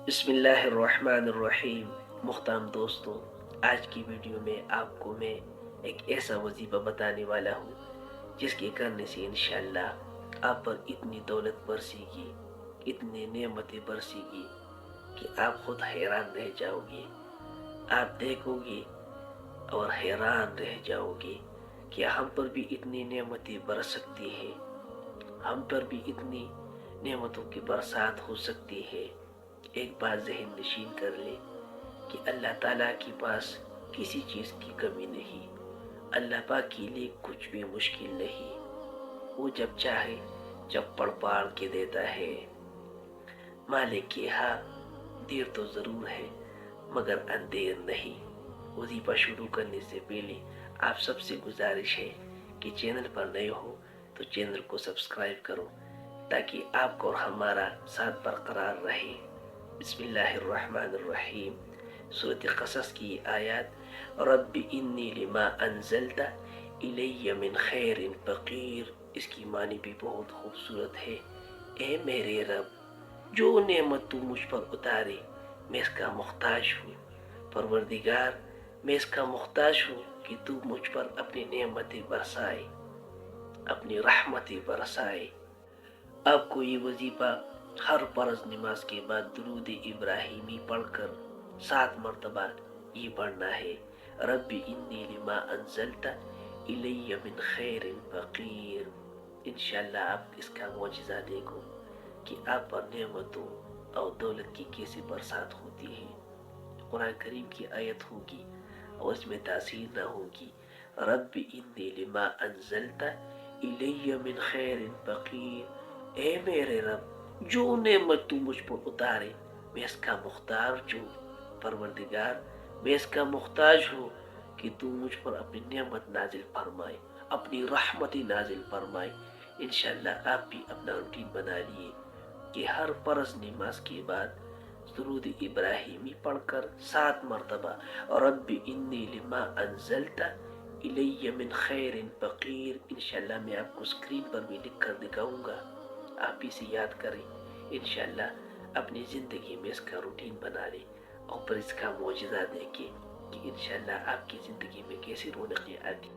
بسم اللہ الرحمن الرحیم۔ محترم دوستوں، آج کی ویڈیو میں آپ کو میں ایک ایسا وظیفہ بتانے والا ہوں جس کے کرنے سے انشاءاللہ آپ پر اتنی دولت برسے گی، اتنی نعمتیں برسے گی کہ آپ خود حیران رہ جاؤ گے۔ آپ دیکھو گے اور حیران رہ جاؤ گے کہ ہم پر بھی اتنی نعمتیں برس سکتی ہیں، ہم پر بھی اتنی نعمتوں کی برسات ہو سکتی ہے۔ ایک بات ذہن نشین کر لے کہ اللہ تعالیٰ کے پاس کسی چیز کی کمی نہیں، اللہ پاک کے لیے کچھ بھی مشکل نہیں۔ وہ جب چاہے جب پڑ پاڑ کے دیتا ہے۔ مالک کے ہاں دیر تو ضرور ہے مگر اندیر نہیں۔ وظیفہ شروع کرنے سے پہلے آپ سب سے گزارش ہے کہ چینل پر نئے ہو تو چینل کو سبسکرائب کرو تاکہ آپ کو اور ہمارا ساتھ برقرار رہے۔ بسم اللہ الرحمن الرحیم۔ سورۃ قصص کی آیات، رب انی لما انزلت الی من خیر فقیر، اس کی معنی بھی بہت خوبصورت ہے۔ اے میرے رب، جو نعمت تو مجھ پر اتارے میں اس کا محتاج ہوں۔ پروردگار، میں اس کا محتاج ہوں کہ تو مجھ پر اپنی نعمتیں برسائے، اپنی رحمتیں برسائے۔ آپ کو یہ وظیفہ ہر فرض نماز کے بعد درود ابراہیمی پڑھ کر 7 مرتبہ یہ پڑھنا ہے، رب انی لما انزلت الی من خیر فقیر۔ انشاءاللہ آپ اس کا معجزہ دیکھو کہ آپ پر نعمتوں اور دولت کی کیسے برسات ہوتی ہے۔ قرآن کریم کی آیت ہوگی اور اس میں تاثیر نہ ہوگی، رب انی لما انزلت الی من خیر فقیر، اے میرے رب، جو نعمت تو مجھ پر اتارے میں اس کا محتاج ہوں۔ پروردگار، میں اس کا محتاج ہوں کہ تو مجھ پر اپنی نعمت نازل فرمائے، اپنی رحمت نازل فرمائے۔ انشاءاللہ آپ بھی اپنا روٹین بنا لیے کہ ہر فرض نماز کے بعد درود ابراہیمی پڑھ کر 7 مرتبہ رب انی لما انزلت الی من خیر فقیر۔ انشاءاللہ میں آپ کو اسکرین پر بھی لکھ کر دکھاؤں گا، آپ اسے یاد کریں۔ انشاءاللہ اپنی زندگی میں اس کا روٹین بنا لیں اور پھر اس کا معجزہ دیکھیں کہ انشاءاللہ آپ کی زندگی میں کیسی رونقیں آتی۔